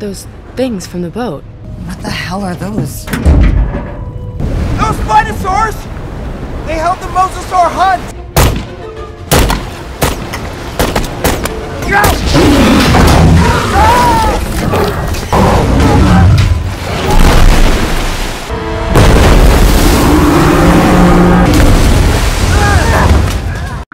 Those things from the boat. What the hell are those? Those Spinosaurs! They held the Mosasaur hunt!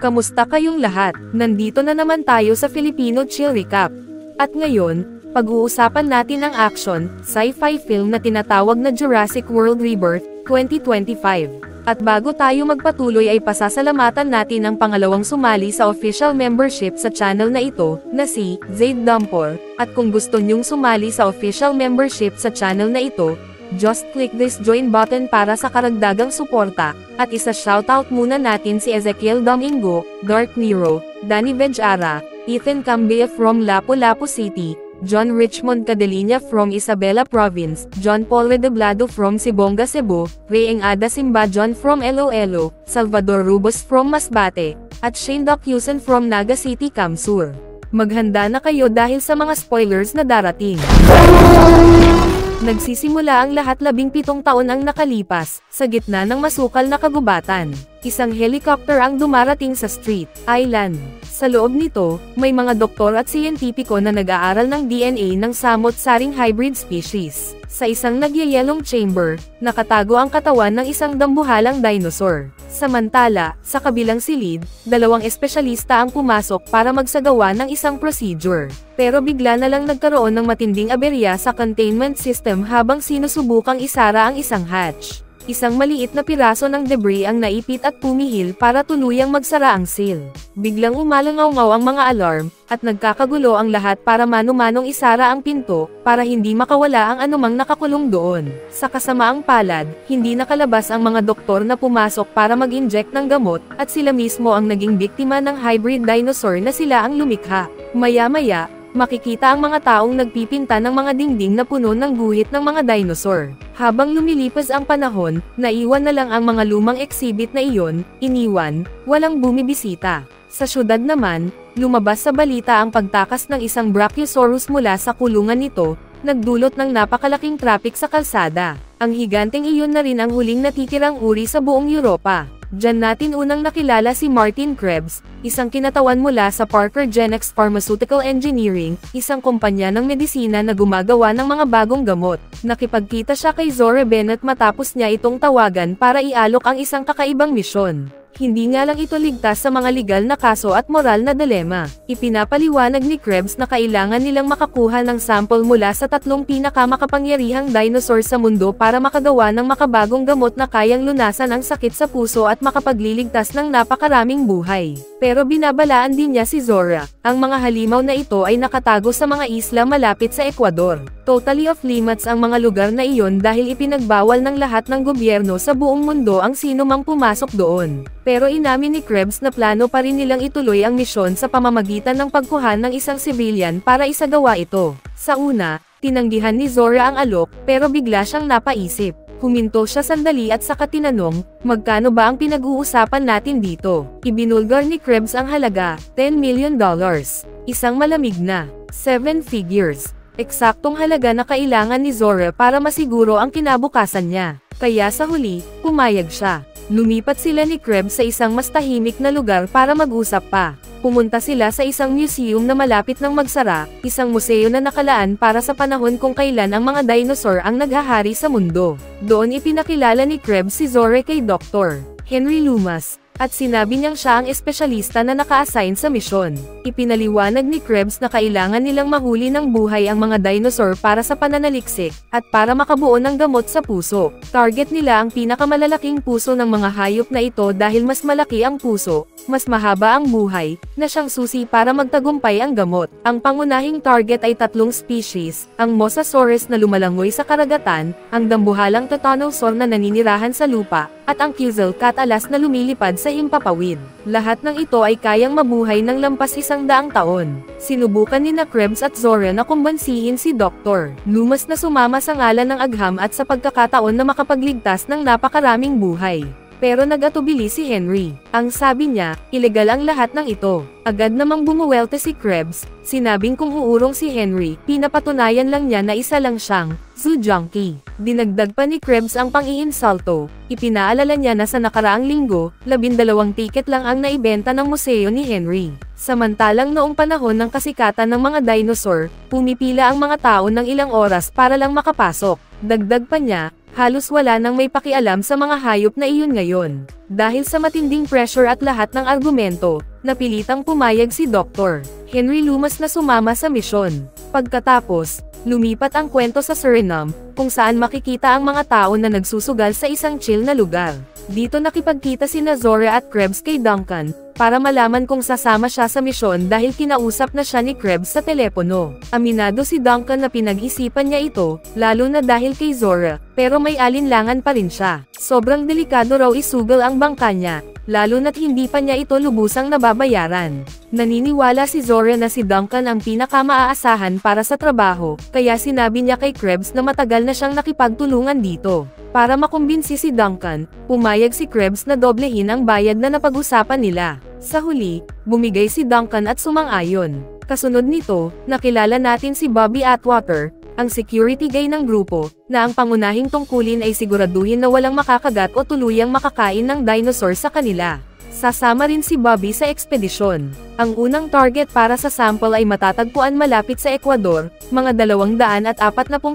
Kamusta kayong lahat? Nandito na naman tayo sa Filipino Chill Recap. At ngayon, pag-uusapan natin ang action, sci-fi film na tinatawag na Jurassic World Rebirth, 2025. At bago tayo magpatuloy ay pasasalamatan natin ang pangalawang sumali sa official membership sa channel na ito, na si Zaid Dampor. At kung gusto nyong sumali sa official membership sa channel na ito, just click this join button para sa karagdagang suporta. At isa-shoutout muna natin si Ezekiel Domingo, Dark Nero, Danny Vejara, Ethan Cambia from Lapu-Lapu City, John Richmond Cadelinia from Isabela Province, John Paul Redoblado from Sibonga, Cebu, Reyeng Ada Simbajon from Iloilo, Salvador Rubos from Masbate, at Shane Docusen from Naga City, Kamsur. Maghanda na kayo dahil sa mga spoilers na darating. Nagsisimula ang lahat 17 taon ang nakalipas, sa gitna ng masukal na kagubatan. Isang helicopter ang dumarating sa Street Island. Sa loob nito, may mga doktor at siyentipiko na nag-aaral ng DNA ng samot-saring hybrid species. Sa isang nagyayelong chamber, nakatago ang katawan ng isang dambuhalang dinosaur. Samantala, sa kabilang silid, dalawang espesyalista ang pumasok para magsagawa ng isang procedure. Pero bigla na lang nagkaroon ng matinding aberya sa containment system habang sinusubukang isara ang isang hatch. Isang maliit na piraso ng debris ang naipit at pumihil para tuluyang magsara ang seal. Biglang umalangaw-ngaw ang mga alarm, at nagkakagulo ang lahat para mano-manong isara ang pinto, para hindi makawala ang anumang nakakulong doon. Sa kasamaang palad, hindi nakalabas ang mga doktor na pumasok para mag-inject ng gamot, at sila mismo ang naging biktima ng hybrid dinosaur na sila ang lumikha. Maya-maya, makikita ang mga taong nagpipinta ng mga dingding na puno ng guhit ng mga dinosaur. Habang lumilipas ang panahon, naiwan na lang ang mga lumang exhibit na iyon, iniwan, walang bumibisita. Sa syudad naman, lumabas sa balita ang pagtakas ng isang Brachiosaurus mula sa kulungan nito, nagdulot ng napakalaking traffic sa kalsada. Ang higanteng iyon na rin ang huling natitirang uri sa buong Europa. Diyan natin unang nakilala si Martin Krebs, isang kinatawan mula sa Parker Genex Pharmaceutical Engineering, isang kumpanya ng medisina na gumagawa ng mga bagong gamot. Nakipagkita siya kay Zora Bennett matapos niya itong tawagan para ialok ang isang kakaibang misyon. Hindi nga lang ito ligtas sa mga legal na kaso at moral na dilema. Ipinapaliwanag ni Krebs na kailangan nilang makakuha ng sample mula sa 3 pinakamakapangyarihang dinosaur sa mundo para makagawa ng makabagong gamot na kayang lunasan ang sakit sa puso at makapagliligtas ng napakaraming buhay. Pero binabalaan din niya si Zora. Ang mga halimaw na ito ay nakatago sa mga isla malapit sa Ecuador. Totally off limits ang mga lugar na iyon dahil ipinagbawal ng lahat ng gobyerno sa buong mundo ang sino mang pumasok doon. Pero inamin ni Krebs na plano pa rin nilang ituloy ang misyon sa pamamagitan ng pagkuha ng isang civilian para isagawa ito. Sa una, tinanggihan ni Zora ang alok, pero bigla siyang napaisip. Huminto siya sandali at saka tinanong, magkano ba ang pinag-uusapan natin dito? Ibinulgar ni Krebs ang halaga, $10 million. Isang malamig na 7 figures. Eksaktong halaga na kailangan ni Zora para masiguro ang kinabukasan niya. Kaya sa huli, pumayag siya. Lumipat sila ni Krebs sa isang mas tahimik na lugar para mag-usap pa. Pumunta sila sa isang museum na malapit ng magsara, isang museo na nakalaan para sa panahon kung kailan ang mga dinosaur ang naghahari sa mundo. Doon ipinakilala ni Krebs si Zora kay Dr. Henry Loomis, at sinabi niyang siya ang espesyalista na naka-assign sa misyon. Ipinaliwanag ni Krebs na kailangan nilang mahuli ng buhay ang mga dinosaur para sa pananaliksik, at para makabuo ng gamot sa puso. Target nila ang pinakamalalaking puso ng mga hayop na ito dahil mas malaki ang puso, mas mahaba ang buhay, na siyang susi para magtagumpay ang gamot. Ang pangunahing target ay 3 species, ang Mosasaurus na lumalangoy sa karagatan, ang dambuhalang Titanosaur na naninirahan sa lupa, at ang Quetzalcoatl na lumilipad sa himpapawid. Lahat ng ito ay kayang mabuhay ng lampas 100 taon. Sinubukan ni Krebs at Zora na kumbansihin si Dr. Loomis na sumama sa ngalan ng agham at sa pagkakataon na makapagligtas ng napakaraming buhay. Pero nag-atubili si Henry. Ang sabi niya, ilegal ang lahat ng ito. Agad namang bumuwelte si Krebs, sinabing kung uurong si Henry, pinapatunayan lang niya na isa lang siyang zoo junkie. Dinagdag pa ni Krebs ang pang-iinsulto. Ipinaalala niya na sa nakaraang linggo, 12 tiket lang ang naibenta ng museo ni Henry. Samantalang noong panahon ng kasikatan ng mga dinosaur, pumipila ang mga tao ng ilang oras para lang makapasok. Dagdag pa niya, halos wala nang may pakialam sa mga hayop na iyon ngayon. Dahil sa matinding pressure at lahat ng argumento, napilitang pumayag si Dr. Henry Loomis na sumama sa misyon. Pagkatapos, lumipat ang kwento sa Suriname, kung saan makikita ang mga tao na nagsusugal sa isang chill na lugar. Dito nakipagkita sina Zora at Krebs kay Duncan, para malaman kung sasama siya sa misyon dahil kinausap na siya ni Krebs sa telepono. Aminado si Duncan na pinag-isipan niya ito, lalo na dahil kay Zora, pero may alinlangan pa rin siya. Sobrang delikado raw isugal ang bangka niya, lalo na't hindi pa niya ito lubusang nababayaran. Naniniwala si Zora na si Duncan ang pinakamaaasahan para sa trabaho, kaya sinabi niya kay Krebs na matagal na siyang nakipagtulungan dito. Para makumbinsi si Duncan, pumayag si Krebs na doblehin ang bayad na napag-usapan nila. Sa huli, bumigay si Duncan at sumang-ayon. Kasunod nito, nakilala natin si Bobby Atwater, ang security guy ng grupo, na ang pangunahing tungkulin ay siguraduhin na walang makakagat o tuluyang makakain ng dinosaur sa kanila. Sasama rin si Bobby sa ekspedisyon. Ang unang target para sa sample ay matatagpuan malapit sa Ecuador, mga 240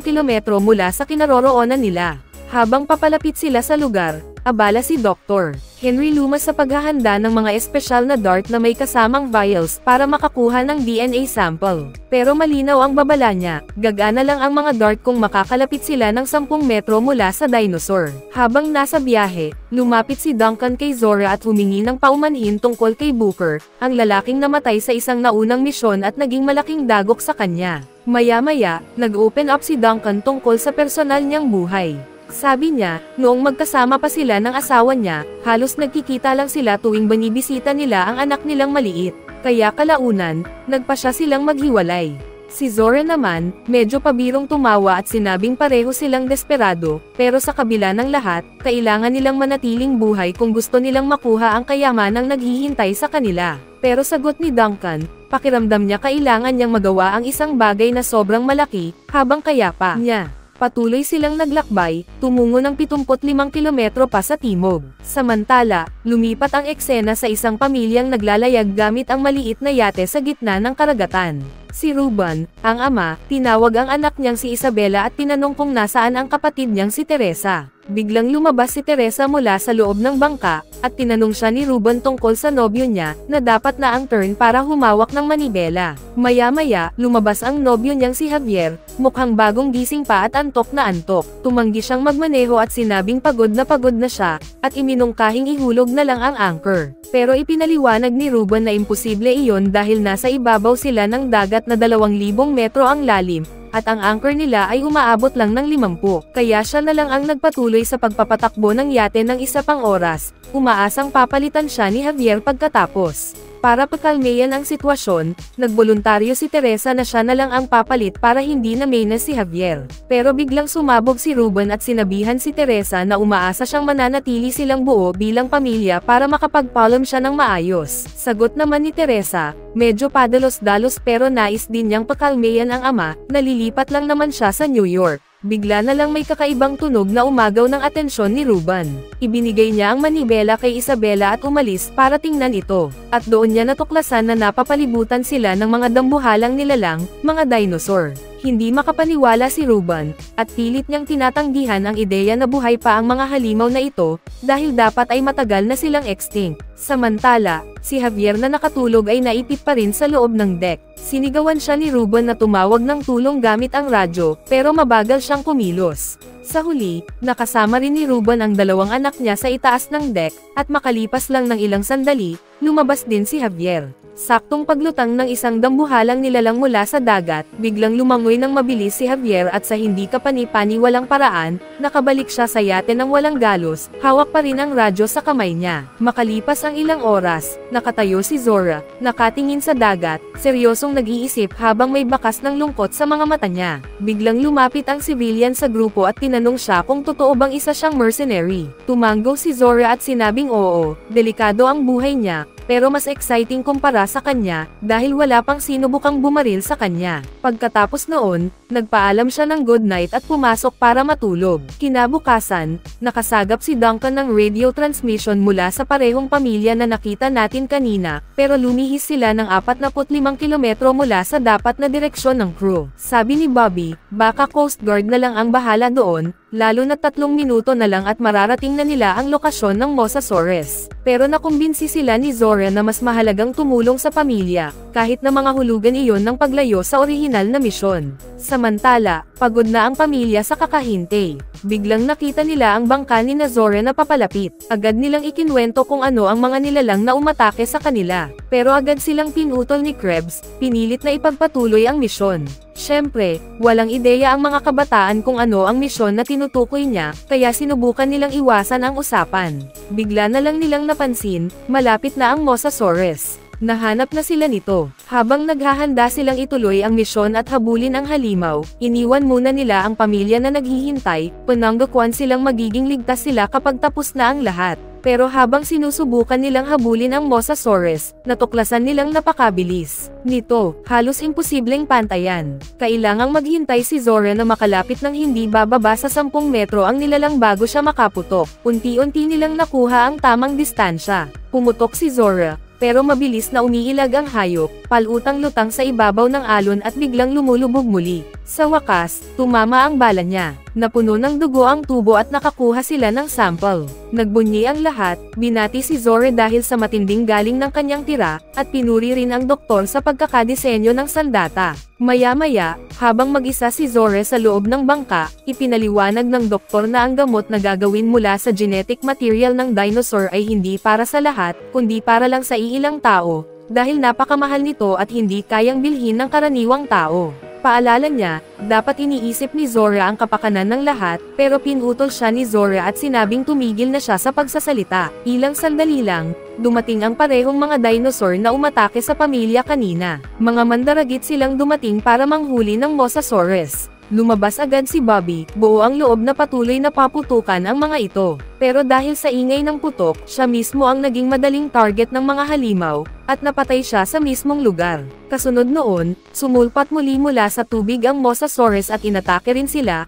kilometro mula sa kinaroroonan nila. Habang papalapit sila sa lugar, abala si Dr. Henry Loomis sa paghahanda ng mga espesyal na dart na may kasamang vials para makakuha ng DNA sample. Pero malinaw ang babala niya, gagana lang ang mga dart kung makakalapit sila ng 10 metro mula sa dinosaur. Habang nasa biyahe, lumapit si Duncan kay Zora at humingi ng paumanhin tungkol kay Booker, ang lalaking namatay sa isang naunang misyon at naging malaking dagok sa kanya. Maya-maya, nag-open up si Duncan tungkol sa personal niyang buhay. Sabi niya, noong magkasama pa sila ng asawa niya, halos nagkikita lang sila tuwing binibisita nila ang anak nilang maliit. Kaya kalaunan, nagpasya silang maghiwalay. Si Zora naman, medyo pabirong tumawa at sinabing pareho silang desperado, pero sa kabila ng lahat, kailangan nilang manatiling buhay kung gusto nilang makuha ang kayamanang naghihintay sa kanila. Pero sagot ni Duncan, pakiramdam niya kailangan niyang magawa ang isang bagay na sobrang malaki, habang kaya pa niya. Patuloy silang naglakbay, tumungo ng 75 kilometro pa sa timog. Samantala, lumipat ang eksena sa isang pamilyang naglalayag gamit ang maliit na yate sa gitna ng karagatan. Si Ruben, ang ama, tinawag ang anak niyang si Isabella at tinanong kung nasaan ang kapatid niyang si Teresa. Biglang lumabas si Teresa mula sa loob ng bangka, at tinanong siya ni Ruben tungkol sa nobyo niya, na dapat na ang turn para humawak ng manibela. Maya-maya, lumabas ang nobyo niyang si Javier, mukhang bagong gising pa at antok na antok. Tumanggi siyang magmaneho at sinabing pagod na siya, at iminungkahing ihulog na lang ang anchor. Pero ipinaliwanag ni Ruben na imposible iyon dahil nasa ibabaw sila ng dagat na 2,000 metro ang lalim, at ang anchor nila ay umaabot lang ng 50. Kaya siya na lang ang nagpatuloy sa pagpapatakbo ng yate ng isa pang oras, umaasang papalitan siya ni Javier pagkatapos. Para pakalmeyan ang sitwasyon, nagboluntaryo si Teresa na siya na lang ang papalit para hindi na mainas si Javier. Pero biglang sumabog si Ruben at sinabihan si Teresa na umaasa siyang mananatili silang buo bilang pamilya para makapagpaalam siya ng maayos. Sagot naman ni Teresa, medyo padalos-dalos pero nais din niyang pakalmeyan ang ama, nalilipat lang naman siya sa New York. Bigla na lang may kakaibang tunog na umagaw ng atensyon ni Ruben. Ibinigay niya ang manibela kay Isabella at umalis para tingnan ito. At doon niya natuklasan na napapalibutan sila ng mga dambuhalang nilalang, mga dinosaur. Hindi makapaniwala si Ruben, at pilit niyang tinatanggihan ang ideya na buhay pa ang mga halimaw na ito, dahil dapat ay matagal na silang extinct. Samantala, si Javier na nakatulog ay naipit pa rin sa loob ng deck. Sinigawan siya ni Ruben na tumawag ng tulong gamit ang radyo, pero mabagal siyang kumilos. Sa huli, nakasama rin ni Ruben ang 2 anak niya sa itaas ng deck, at makalipas lang ng ilang sandali, lumabas din si Javier. Saktong paglutang ng isang dambuhalang nilalang mula sa dagat, biglang lumangoy ng mabilis si Javier at sa hindi kapani-paniwalang paraan, nakabalik siya sa yate ng walang galos, hawak pa rin ang radyo sa kamay niya. Makalipas ang ilang oras, nakatayo si Zora, nakatingin sa dagat, seryosong nag-iisip habang may bakas ng lungkot sa mga mata niya. Biglang lumapit ang civilian sa grupo at tinanong siya kung totoo bang isa siyang mercenary. Tumango si Zora at sinabing oo, delikado ang buhay niya, pero mas exciting kumpara sa kanya, dahil wala pang sinubukang bumaril sa kanya. Pagkatapos noon, nagpaalam siya ng good night at pumasok para matulog. Kinabukasan, nakasagap si Duncan ng radio transmission mula sa parehong pamilya na nakita natin kanina, pero lumihis sila ng 45 kilometro mula sa dapat na direksyon ng crew. Sabi ni Bobby, baka Coast Guard na lang ang bahala doon, lalo na 3 minuto na lang at mararating na nila ang lokasyon ng Mosasaurus. Pero nakumbinsi sila ni Zora na mas mahalagang tumulong sa pamilya, kahit na mga hulugan iyon ng paglayo sa orihinal na misyon. Samantala, pagod na ang pamilya sa kakahintay. Biglang nakita nila ang bangka ni Zora na papalapit. Agad nilang ikinwento kung ano ang mga nilalang na umatake sa kanila. Pero agad silang pinutol ni Krebs, pinilit na ipagpatuloy ang misyon. Siyempre, walang ideya ang mga kabataan kung ano ang misyon na tinutukoy niya, kaya sinubukan nilang iwasan ang usapan. Bigla na lang nilang napansin, malapit na ang Mosasaurus. Nahanap na sila nito. Habang naghahanda silang ituloy ang misyon at habulin ang halimaw, iniwan muna nila ang pamilya na naghihintay, pananggakuan silang magiging ligtas sila kapag tapos na ang lahat. Pero habang sinusubukan nilang habulin ang Mosasaurus, natuklasan nilang napakabilis nito, halos imposibleng pantayan. Kailangang maghintay si Zora na makalapit ng hindi bababa sa 10 metro ang nilalang bago siya makaputok. Unti-unti nilang nakuha ang tamang distansya. Pumutok si Zora, pero mabilis na umiilag ang hayop, palutang-lutang sa ibabaw ng alon at biglang lumulubog muli. Sa wakas, tumama ang bala niya. Napuno ng dugo ang tubo at nakakuha sila ng sample. Nagbunyi ang lahat, binati si Zora dahil sa matinding galing ng kanyang tira, at pinuri rin ang doktor sa pagkakadisenyo ng sandata. Maya-maya, habang mag-isa si Zora sa loob ng bangka, ipinaliwanag ng doktor na ang gamot na gagawin mula sa genetic material ng dinosaur ay hindi para sa lahat, kundi para lang sa iilang tao, dahil napakamahal nito at hindi kayang bilhin ng karaniwang tao. Paalala niya, dapat iniisip ni Zora ang kapakanan ng lahat, pero pinutol siya ni Zora at sinabing tumigil na siya sa pagsasalita. Ilang sandali lang, dumating ang parehong mga dinosaur na umatake sa pamilya kanina. Mga mandaragit silang dumating para manghuli ng Mosasaurus. Lumabas agad si Bobby, buo ang loob na patuloy na paputukan ang mga ito. Pero dahil sa ingay ng putok, siya mismo ang naging madaling target ng mga halimaw, at napatay siya sa mismong lugar. Kasunod noon, sumulpat muli mula sa tubig ang Mosasaurus at inatake rin sila.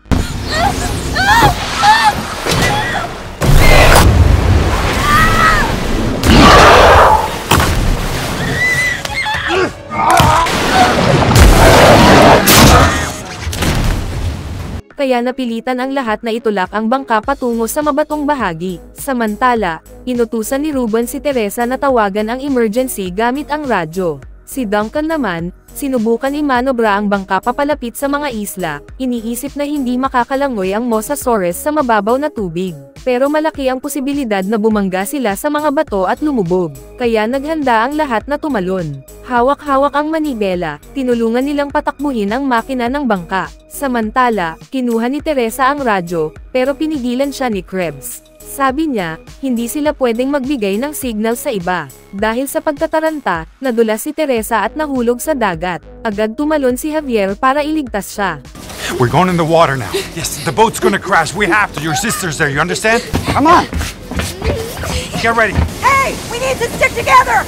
Kaya napilitan ang lahat na itulak ang bangka patungo sa mabatong bahagi. Samantala, inutusan ni Ruben si Teresa na tawagan ang emergency gamit ang radyo. Si Duncan naman, sinubukan imanobra ang bangka papalapit sa mga isla, iniisip na hindi makakalangoy ang Mosasaurus sa mababaw na tubig. Pero malaki ang posibilidad na bumangga sila sa mga bato at lumubog, kaya naghanda ang lahat na tumalon. Hawak-hawak ang manibela, tinulungan nilang patakbuhin ang makina ng bangka. Samantala, kinuha ni Teresa ang radyo, pero pinigilan siya ni Krebs. Sabi niya, hindi sila pwedeng magbigay ng signal sa iba. Dahil sa pagtataranta, nadulas si Teresa at nahulog sa dagat. Agad tumalon si Javier para iligtas siya. We're going in the water now. Yes, the boat's gonna crash. We have to. Your sister's there, you understand? Come on! Get ready. Hey! We need to stick together!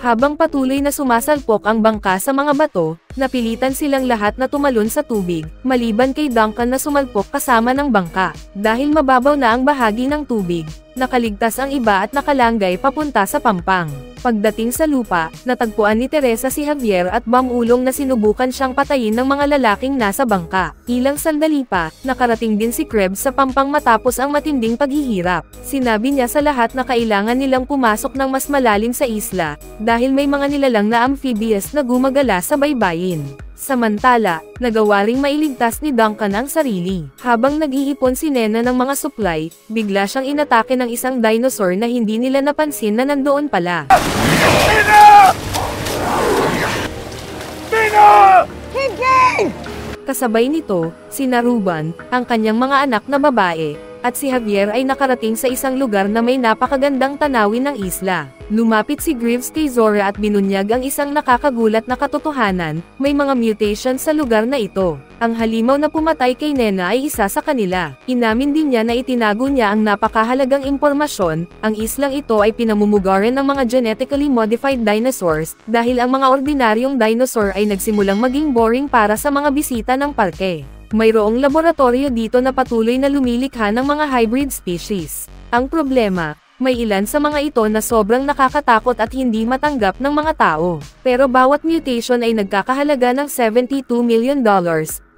Habang patuloy na sumasalpok ang bangka sa mga bato, napilitan silang lahat na tumalon sa tubig, maliban kay Duncan na sumalpok kasama ng bangka. Dahil mababaw na ang bahagi ng tubig, nakaligtas ang iba at nakalanggay papunta sa pampang. Pagdating sa lupa, natagpuan ni Teresa si Javier at bamulong na sinubukan siyang patayin ng mga lalaking nasa bangka. Ilang sandali pa, nakarating din si Krebs sa pampang matapos ang matinding paghihirap. Sinabi niya sa lahat na kailangan nilang pumasok ng mas malalim sa isla, dahil may mga nilalang na amphibious na gumagala sa baybayin. pagkain. Samantala, nagawa ring mailigtas ni Duncan ang sarili. Habang nag-iipon si Nena ng mga supply, bigla siyang inatake ng isang dinosaur na hindi nila napansin na nandoon pala. Kasabay nito, sina Ruben, ang kanyang mga anak na babae, at si Javier ay nakarating sa isang lugar na may napakagandang tanawin ng isla. Lumapit si Greaves kay Zora at binunyag ang isang nakakagulat na katotohanan, may mga mutations sa lugar na ito. Ang halimaw na pumatay kay Nena ay isa sa kanila. Inamin din niya na itinago niya ang napakahalagang impormasyon, ang islang ito ay pinamumugaran ng mga genetically modified dinosaurs, dahil ang mga ordinaryong dinosaur ay nagsimulang maging boring para sa mga bisita ng parke. Mayroong laboratorio dito na patuloy na lumilikha ng mga hybrid species. Ang problema, may ilan sa mga ito na sobrang nakakatakot at hindi matanggap ng mga tao. Pero bawat mutation ay nagkakahalaga ng $72 million,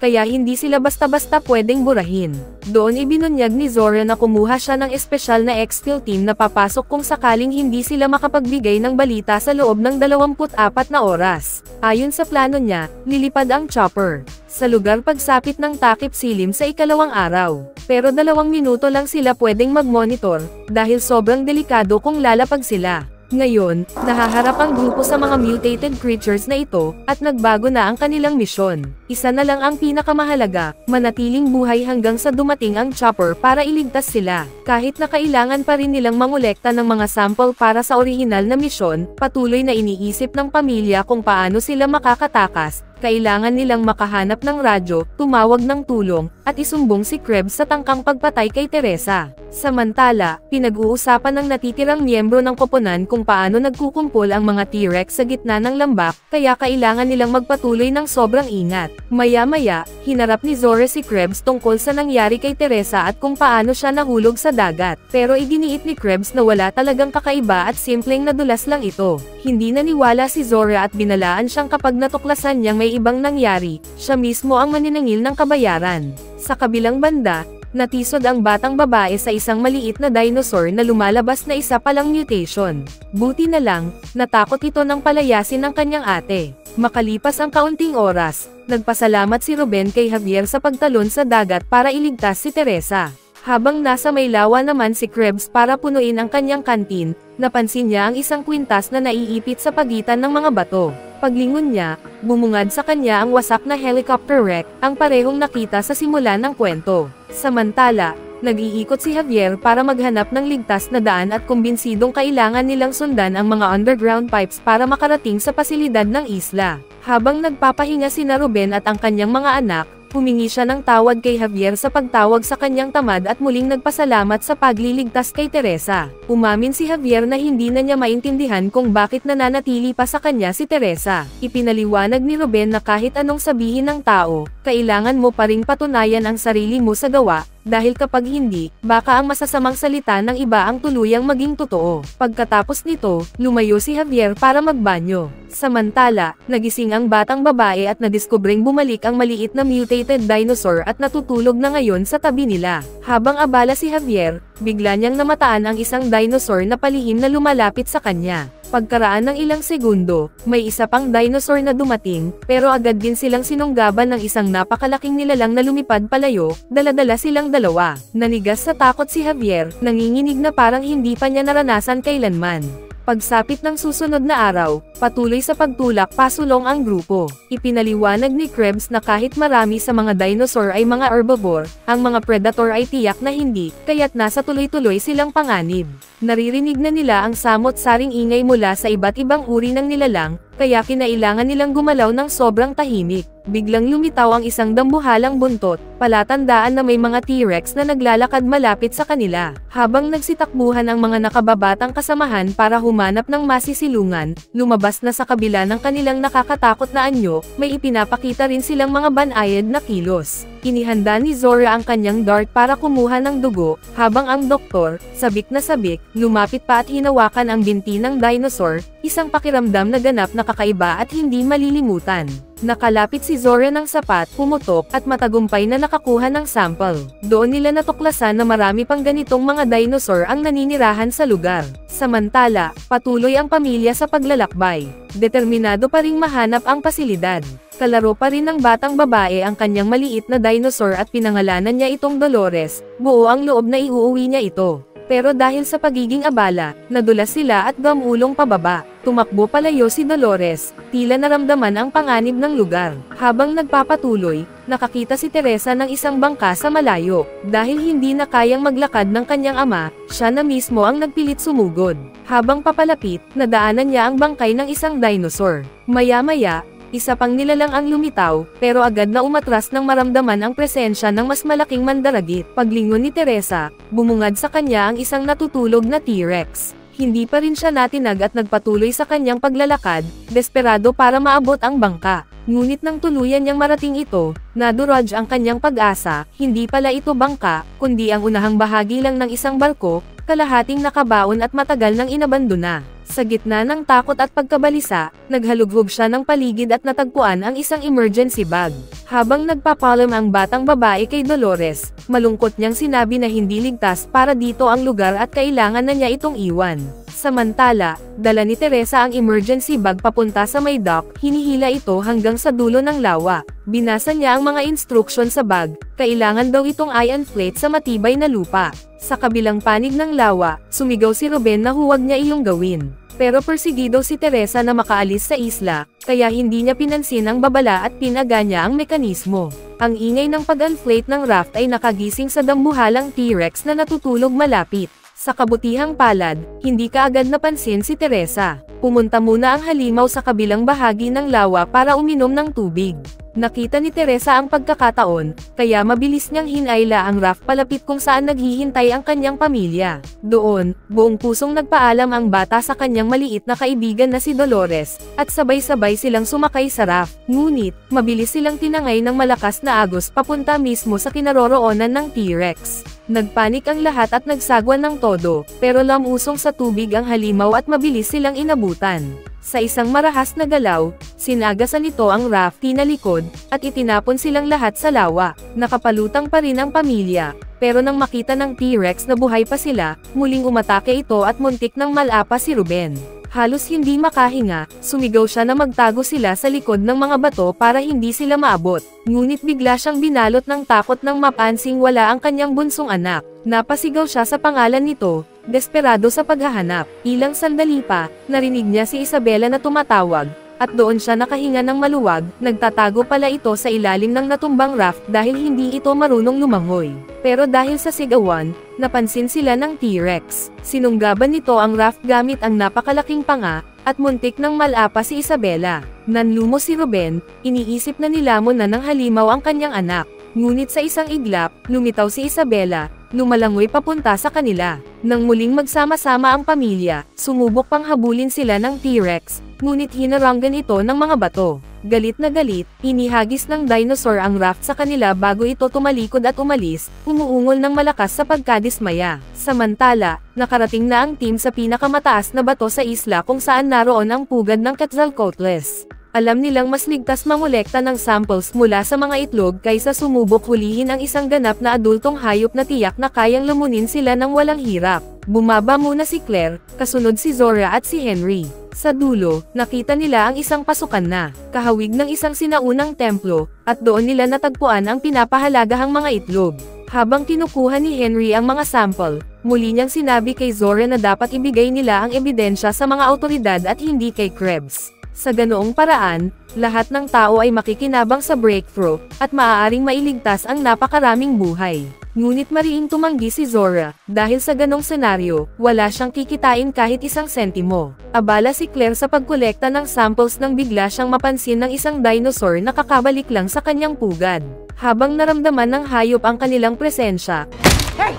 kaya hindi sila basta-basta pwedeng burahin. Doon ibinunyag ni Zora na kumuha siya ng espesyal na exfil team na papasok kung sakaling hindi sila makapagbigay ng balita sa loob ng 24 na oras. Ayon sa plano niya, lilipad ang chopper sa lugar pagsapit ng takip silim sa ikalawang araw. Pero 2 minuto lang sila pwedeng mag-monitor, dahil sobrang delikado kung lalapag sila. Ngayon, nahaharap ang grupo sa mga mutated creatures na ito, at nagbago na ang kanilang misyon. Isa na lang ang pinakamahalaga, manatiling buhay hanggang sa dumating ang chopper para iligtas sila. Kahit na kailangan pa rin nilang mangolekta ng mga sample para sa orihinal na misyon, patuloy na iniisip ng pamilya kung paano sila makakatakas. Kailangan nilang makahanap ng radyo, tumawag ng tulong, at isumbong si Krebs sa tangkang pagpatay kay Teresa. Samantala, pinag-uusapan ng natitirang miyembro ng koponan kung paano nagkukumpol ang mga T-Rex sa gitna ng lambak, kaya kailangan nilang magpatuloy ng sobrang ingat. Maya-maya, hinarap ni Zora si Krebs tungkol sa nangyari kay Teresa at kung paano siya nahulog sa dagat. Pero iginiit ni Krebs na wala talagang kakaiba at simpleng nadulas lang ito. Hindi naniwala si Zora at binalaan siyang kapag natuklasan niyang may ibang nangyari, siya mismo ang maniningil ng kabayaran. Sa kabilang banda, natisod ang batang babae sa isang maliit na dinosaur na lumalabas na isa palang mutation. Buti na lang, natakot ito nang palayasin ng kanyang ate. Makalipas ang kaunting oras, nagpasalamat si Ruben kay Javier sa pagtalon sa dagat para iligtas si Teresa. Habang nasa may lawa naman si Krebs para punuin ang kanyang kantin, napansin niya ang isang kwintas na naiipit sa pagitan ng mga bato. Paglingon niya, bumungad sa kanya ang wasak na helicopter wreck, ang parehong nakita sa simula ng kwento. Samantala, nag-iikot si Javier para maghanap ng ligtas na daan at kumbinsidong kailangan nilang sundan ang mga underground pipes para makarating sa pasilidad ng isla. Habang nagpapahinga sina Ruben at ang kanyang mga anak, humingi siya ng tawad kay Javier sa pagtawag sa kanyang tamad at muling nagpasalamat sa pagliligtas kay Teresa. Umamin si Javier na hindi na niya maintindihan kung bakit nananatili pa sa kanya si Teresa. Ipinaliwanag ni Ruben na kahit anong sabihin ng tao, kailangan mo pa ring patunayan ang sarili mo sa gawa, dahil kapag hindi, baka ang masasamang salita ng iba ang tuluyang maging totoo. Pagkatapos nito, lumayo si Javier para magbanyo. Samantala, nagising ang batang babae at nadiskubring bumalik ang maliit na mutated dinosaur at natutulog na ngayon sa tabi nila. Habang abala si Javier, bigla niyang namataan ang isang dinosaur na palihim na lumalapit sa kanya. Pagkaraan ng ilang segundo, may isa pang dinosaur na dumating, pero agad din silang sinunggaban ng isang napakalaking nilalang na lumipad palayo, dala-dala silang dalawa. Nanigas sa takot si Javier, nanginginig na parang hindi pa niya naranasan kailanman. Pagsapit ng susunod na araw, patuloy sa pagtulak pasulong ang grupo. Ipinaliwanag ni Krebs na kahit marami sa mga dinosaur ay mga herbivore, ang mga predator ay tiyak na hindi, kaya't nasa tuloy-tuloy silang panganib. Naririnig na nila ang samot-saring ingay mula sa iba't ibang uri ng nilalang, kaya kinailangan nilang gumalaw ng sobrang tahimik. Biglang lumitaw ang isang dambuhalang buntot, palatandaan na may mga T-Rex na naglalakad malapit sa kanila. Habang nagsitakbuhan ang mga nakababatang kasamahan para humanap ng masisilungan, lumabas na sa kabila ng kanilang nakakatakot na anyo, may ipinapakita rin silang mga banayad na kilos. Inihanda ni Zora ang kanyang dart para kumuha ng dugo, habang ang doktor, sabik na sabik, lumapit pa at hinawakan ang binti ng dinosaur, isang pakiramdam na ganap na kakaiba at hindi malilimutan. Nakalapit si Zora ng sapat, pumutok, at matagumpay na nakakuha ng sample. Doon nila natuklasan na marami pang ganitong mga dinosaur ang naninirahan sa lugar. Samantala, patuloy ang pamilya sa paglalakbay. Determinado pa ring mahanap ang pasilidad. Kalaro pa rin ng batang babae ang kanyang maliit na dinosaur at pinangalanan niya itong Dolores, buo ang loob na iuuwi niya ito. Pero dahil sa pagiging abala, nadulas sila at gamulong pababa. Tumakbo palayo si Dolores, tila naramdaman ang panganib ng lugar. Habang nagpapatuloy, nakakita si Teresa ng isang bangka sa malayo. Dahil hindi na kayang maglakad ng kanyang ama, siya na mismo ang nagpilit sumugod. Habang papalapit, nadaanan niya ang bangkay ng isang dinosaur. Maya-maya, isa pang nilalang ang lumitaw, pero agad na umatras nang maramdaman ang presensya ng mas malaking mandaragit. Paglingon ni Teresa, bumungad sa kanya ang isang natutulog na T-Rex. Hindi pa rin siya natinag at nagpatuloy sa kanyang paglalakad, desperado para maabot ang bangka. Ngunit nang tuluyan niyang marating ito, nadurog ang kanyang pag-asa, hindi pala ito bangka, kundi ang unahang bahagi lang ng isang barko, kalahating nakabaon at matagal nang inabandona. Sa gitna ng takot at pagkabalisa, naghalughog siya ng paligid at natagpuan ang isang emergency bag. Habang nagpapalam ang batang babae kay Dolores, malungkot niyang sinabi na hindi ligtas para dito ang lugar at kailangan na niya itong iwan. Samantala, dala ni Teresa ang emergency bag papunta sa may dock, hinihila ito hanggang sa dulo ng lawa. Binasa niya ang mga instruction sa bag, kailangan daw itong i-inflate sa matibay na lupa. Sa kabilang panig ng lawa, sumigaw si Ruben na huwag niya iyong gawin. Pero persigido si Teresa na makaalis sa isla, kaya hindi niya pinansin ang babala at pinaga niya ang mekanismo. Ang ingay ng pag-inflate ng raft ay nakagising sa dambuhalang T-Rex na natutulog malapit. Sa kabutihang palad, hindi kaagad napansin si Teresa. Pumunta muna ang halimaw sa kabilang bahagi ng lawa para uminom ng tubig. Nakita ni Teresa ang pagkakataon, kaya mabilis niyang hinayla ang raft palapit kung saan naghihintay ang kanyang pamilya. Doon, buong pusong nagpaalam ang bata sa kanyang maliit na kaibigan na si Dolores, at sabay-sabay silang sumakay sa raft. Ngunit, mabilis silang tinangay ng malakas na agos papunta mismo sa kinaroroonan ng T-Rex. Nagpanik ang lahat at nagsagwan ng todo, pero lamusong sa tubig ang halimaw at mabilis silang inabutan. Sa isang marahas na galaw, sinagasan nito ang raft tinalikod, at itinapon silang lahat sa lawa. Nakapalutang pa rin ang pamilya, pero nang makita ng T-Rex na buhay pa sila, muling umatake ito at muntik nang malapa si Ruben. Halos hindi makahinga, sumigaw siya na magtago sila sa likod ng mga bato para hindi sila maabot. Ngunit bigla siyang binalot ng takot nang mapansing wala ang kanyang bunsong anak. Napasigaw siya sa pangalan nito, desperado sa paghahanap. Ilang sandali pa, narinig niya si Isabela na tumatawag, at doon siya nakahinga ng maluwag. Nagtatago pala ito sa ilalim ng natumbang raft dahil hindi ito marunong lumangoy. Pero dahil sa sigawan, napansin sila ng T-Rex. Sinunggaban nito ang raft gamit ang napakalaking panga, at muntik nang malapa si Isabela. Nanlumo si Ruben, iniisip na nilamon na ng halimaw ang kanyang anak. Ngunit sa isang iglap, lumitaw si Isabela, lumalangoy papunta sa kanila. Nang muling magsama-sama ang pamilya, sumubok pang habulin sila ng T-Rex, ngunit hinaranggan ito ng mga bato. Galit na galit, inihagis ng dinosaur ang raft sa kanila bago ito tumalikod at umalis, umuungol ng malakas sa pagkadismaya. Samantala, nakarating na ang team sa pinakamataas na bato sa isla kung saan naroon ang pugad ng Quetzalcoatlus. Alam nilang mas ligtas mangolekta ng samples mula sa mga itlog kaysa sumubok hulihin ang isang ganap na adultong hayop na tiyak na kayang lumunin sila ng walang hirap. Bumaba muna si Claire, kasunod si Zora at si Henry. Sa dulo, nakita nila ang isang pasukan na kahawig ng isang sinaunang templo, at doon nila natagpuan ang pinapahalagahang mga itlog. Habang kinukuha ni Henry ang mga sample, muli niyang sinabi kay Zora na dapat ibigay nila ang ebidensya sa mga autoridad at hindi kay Krebs. Sa ganoong paraan, lahat ng tao ay makikinabang sa breakthrough, at maaaring mailigtas ang napakaraming buhay. Ngunit mariing tumanggi si Zora, dahil sa ganong senaryo, wala siyang kikitain kahit isang sentimo. Abala si Claire sa pagkolekta ng samples nang bigla siyang mapansin ng isang dinosaur na kakabalik lang sa kanyang pugad. Habang naramdaman ng hayop ang kanilang presensya, Hey!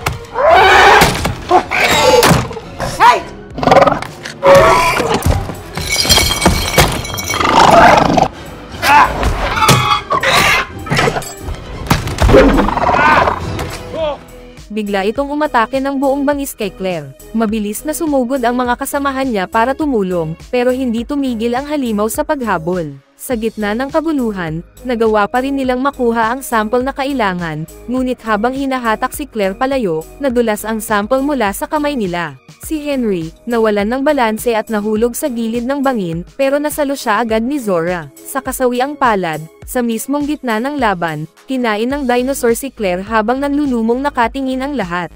Hey! bigla itong umatake ng buong bangis kay Claire. Mabilis na sumugod ang mga kasamahan niya para tumulong, pero hindi tumigil ang halimaw sa paghabol. Sa gitna ng kaguluhan, nagawa pa rin nilang makuha ang sample na kailangan, ngunit habang hinahatak si Claire palayo, nadulas ang sample mula sa kamay nila. Si Henry, nawalan ng balanse at nahulog sa gilid ng bangin, pero nasalo siya agad ni Zora. Sa kasawiang palad, sa mismong gitna ng laban, kinain ng dinosaur si Claire habang nanlulumong nakatingin ang lahat.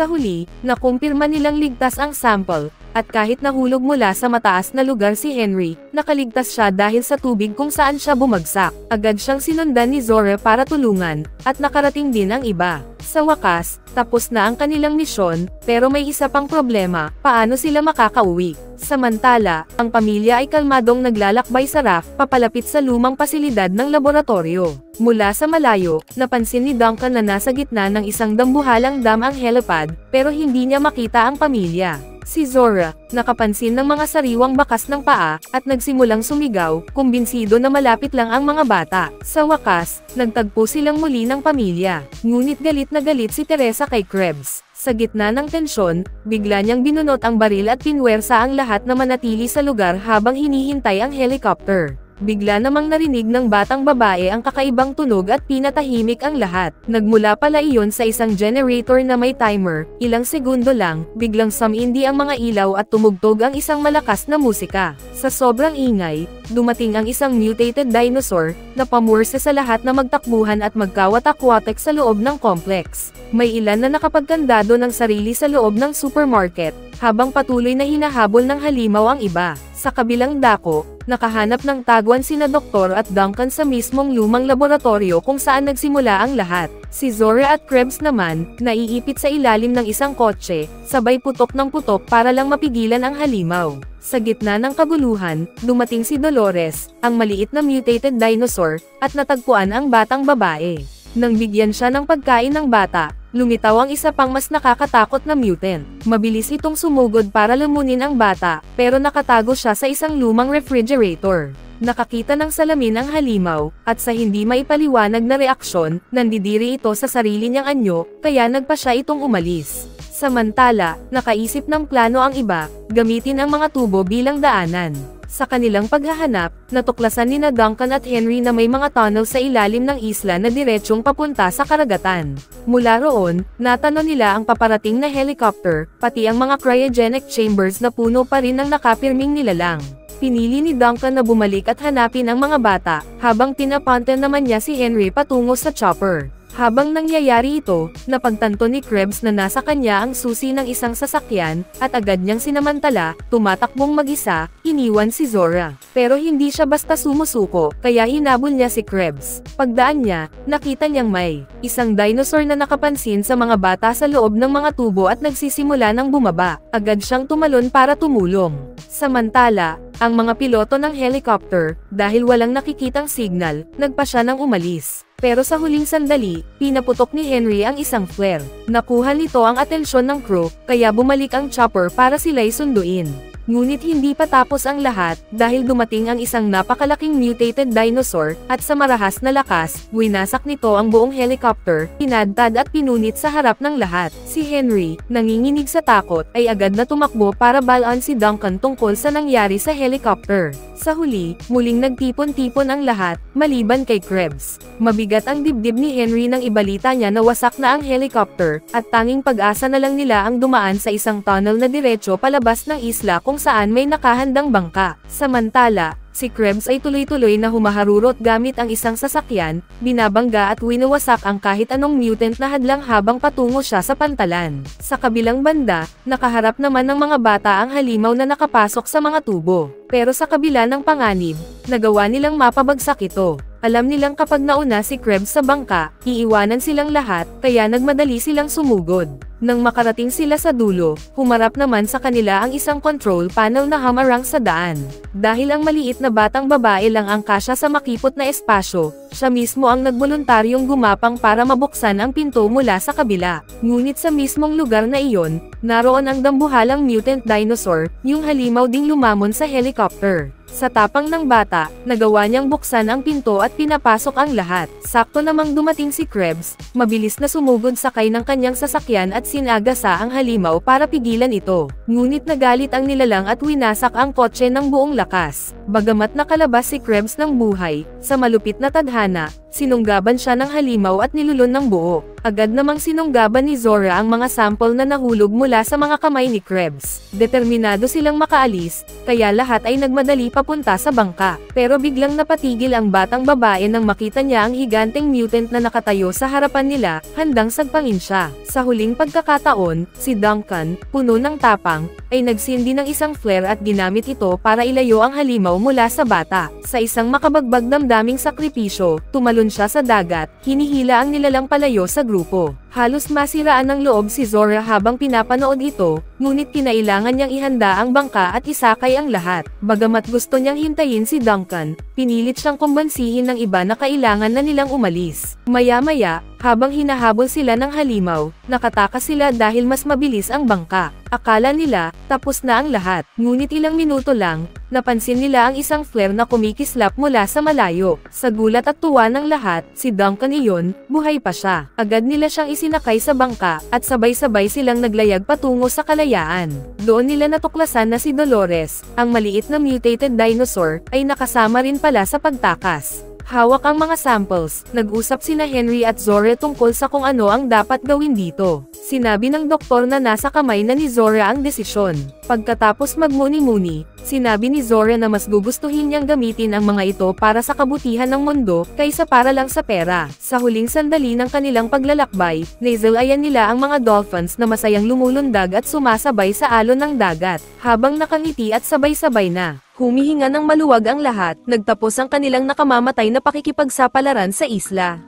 Sa huli, nakumpirma nilang ligtas ang sample, at kahit nahulog mula sa mataas na lugar si Henry, nakaligtas siya dahil sa tubig kung saan siya bumagsak. Agad siyang sinundan ni Zora para tulungan, at nakarating din ang iba. Sa wakas, tapos na ang kanilang misyon, pero may isa pang problema, paano sila makakauwi? Samantala, ang pamilya ay kalmadong naglalakbay sa raft papalapit sa lumang pasilidad ng laboratorio. Mula sa malayo, napansin ni Duncan na nasa gitna ng isang dambuhalang dam ang helipad, pero hindi niya makita ang pamilya. Si Zora, nakapansin ng mga sariwang bakas ng paa, at nagsimulang sumigaw, kumbinsido na malapit lang ang mga bata. Sa wakas, nagtagpo silang muli ng pamilya. Ngunit galit na galit si Teresa kay Krebs. Sa gitna ng tensyon, bigla niyang binunot ang baril at pinwersa ang lahat na manatili sa lugar habang hinihintay ang helicopter. Bigla namang narinig ng batang babae ang kakaibang tunog at pinatahimik ang lahat. Nagmula pala iyon sa isang generator na may timer, ilang segundo lang, biglang sumindi ang mga ilaw at tumugtog ang isang malakas na musika. Sa sobrang ingay, dumating ang isang mutated dinosaur, na pamurse sa lahat na magtakbuhan at magkawatak-watek sa loob ng complex. May ilan na nakapagkandado ng sarili sa loob ng supermarket, habang patuloy na hinahabol ng halimaw ang iba. Sa kabilang dako, nakahanap ng tagwan sina Doktor at Duncan sa mismong lumang laboratorio kung saan nagsimula ang lahat. Si Zora at Krebs naman, naiipit sa ilalim ng isang kotse, sabay putok ng putok para lang mapigilan ang halimaw. Sa gitna ng kaguluhan, dumating si Dolores, ang maliit na mutated dinosaur, at natagpuan ang batang babae. Nang bigyan siya ng pagkain ng bata, lumitaw ang isa pang mas nakakatakot na mutant. Mabilis itong sumugod para lumunin ang bata, pero nakatago siya sa isang lumang refrigerator. Nakakita ng salamin ang halimaw, at sa hindi maipaliwanag na reaksyon, nandidiri ito sa sarili niyang anyo, kaya nagpa siya itong umalis. Samantala, nakaisip ng plano ang iba, gamitin ang mga tubo bilang daanan. Sa kanilang paghahanap, natuklasan nina Duncan at Henry na may mga tunnel sa ilalim ng isla na diretsyong papunta sa karagatan. Mula roon, natanaw nila ang paparating na helicopter, pati ang mga cryogenic chambers na puno pa rin ng nakapirming nilalang. Pinili ni Duncan na bumalik at hanapin ang mga bata, habang pinapunta naman niya si Henry patungo sa chopper. Habang nangyayari ito, napagtanto ni Krebs na nasa kanya ang susi ng isang sasakyan, at agad niyang sinamantala, tumatakbong mag-isa, iniwan si Zora. Pero hindi siya basta sumusuko, kaya hinabol niya si Krebs. Pagdaan niya, nakita niyang may isang dinosaur na nakapansin sa mga bata sa loob ng mga tubo at nagsisimula ng bumaba. Agad siyang tumalon para tumulong. Samantala, ang mga piloto ng helicopter, dahil walang nakikitang signal, nagpa siya ng umalis. Pero sa huling sandali, pinaputok ni Henry ang isang flare. Nakuha nito ang atensyon ng crew, kaya bumalik ang chopper para sila'y sunduin. Ngunit hindi pa tapos ang lahat, dahil dumating ang isang napakalaking mutated dinosaur, at sa marahas na lakas, winasak nito ang buong helicopter, pinadtad at pinunit sa harap ng lahat. Si Henry, nanginginig sa takot, ay agad na tumakbo para balaan si Duncan tungkol sa nangyari sa helicopter. Sa huli, muling nagtipon-tipon ang lahat, maliban kay Krebs. Mabigat ang dibdib ni Henry nang ibalita niya na wasak na ang helicopter, at tanging pag-asa na lang nila ang dumaan sa isang tunnel na diretso palabas ng isla kung saan may nakahandang bangka. Samantala, si Krebs ay tuloy-tuloy na humaharurot gamit ang isang sasakyan, binabangga at winawasak ang kahit anong mutant na hadlang habang patungo siya sa pantalan. Sa kabilang banda, nakaharap naman ng mga bata ang halimaw na nakapasok sa mga tubo. Pero sa kabila ng panganib, nagawa nilang mapabagsak ito. Alam nilang kapag nauna si Krebs sa bangka, iiwanan silang lahat, kaya nagmadali silang sumugod. Nang makarating sila sa dulo, humarap naman sa kanila ang isang control panel na hamarang sa daan. Dahil ang maliit na batang babae lang ang kasya sa makipot na espasyo, siya mismo ang nagboluntaryong gumapang para mabuksan ang pinto mula sa kabila. Ngunit sa mismong lugar na iyon, naroon ang dambuhalang mutant dinosaur, yung halimaw ding lumamon sa helicopter. Sa tapang ng bata, nagawa niyang buksan ang pinto at pinapasok ang lahat. Sakto namang dumating si Krebs, mabilis na sumugod sakay ng kanyang sasakyan at sinagasa ang halimaw para pigilan ito. Ngunit nagalit ang nilalang at winasak ang kotse ng buong lakas. Bagamat nakalabas si Krebs ng buhay, sa malupit na tadhana, sinunggaban siya ng halimaw at nilulun ng buo. Agad namang sinunggaban ni Zora ang mga sample na nahulog mula sa mga kamay ni Krebs. Determinado silang makaalis, kaya lahat ay nagmadali papunta sa bangka. Pero biglang napatigil ang batang babae nang makita niya ang higanteng mutant na nakatayo sa harapan nila, handang sagpangin siya. Sa huling pagkakataon, si Duncan, puno ng tapang, ay nagsindi ng isang flare at ginamit ito para ilayo ang halimaw mula sa bata. Sa isang makabagbag damdaming sakripisyo, tumalon siya sa dagat, hinihila ang nilalang palayo sa grupo. Halos masiraan ng loob si Zora habang pinapanood ito, ngunit kinailangan niyang ihanda ang bangka at isakay ang lahat. Bagamat gusto niyang hintayin si Duncan, pinilit siyang kumbansihin ng iba na kailangan na nilang umalis. Maya-maya, habang hinahabol sila ng halimaw, nakatakas sila dahil mas mabilis ang bangka. Akala nila, tapos na ang lahat. Ngunit ilang minuto lang, napansin nila ang isang flare na kumikislap mula sa malayo. Sa gulat at tuwa ng lahat, si Duncan iyon, buhay pa siya. Agad nila siyang isinakay sa bangka, at sabay-sabay silang naglayag patungo sa kalayaan. Doon nila natuklasan na si Dolores, ang maliit na mutated dinosaur, ay nakasama rin pala sa pagtakas. Hawak ang mga samples, nag-usap sina Henry at Zora tungkol sa kung ano ang dapat gawin dito. Sinabi ng doktor na nasa kamay na ni Zora ang desisyon. Pagkatapos magmuni-muni, sinabi ni Zora na mas gugustuhin niyang gamitin ang mga ito para sa kabutihan ng mundo, kaysa para lang sa pera. Sa huling sandali ng kanilang paglalakbay, naisalayan nila ang mga dolphins na masayang lumulundag at sumasabay sa alon ng dagat, habang nakangiti at sabay-sabay na humihinga ng maluwag ang lahat, nagtapos ang kanilang nakamamatay na pakikipagsapalaran sa isla.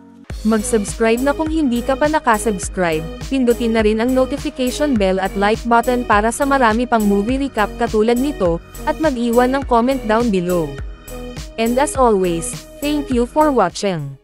Mag-subscribe na kung hindi ka pa nakasubscribe, pindutin na rin ang notification bell at like button para sa marami pang movie recap katulad nito, at mag-iwan ng comment down below. And as always, thank you for watching.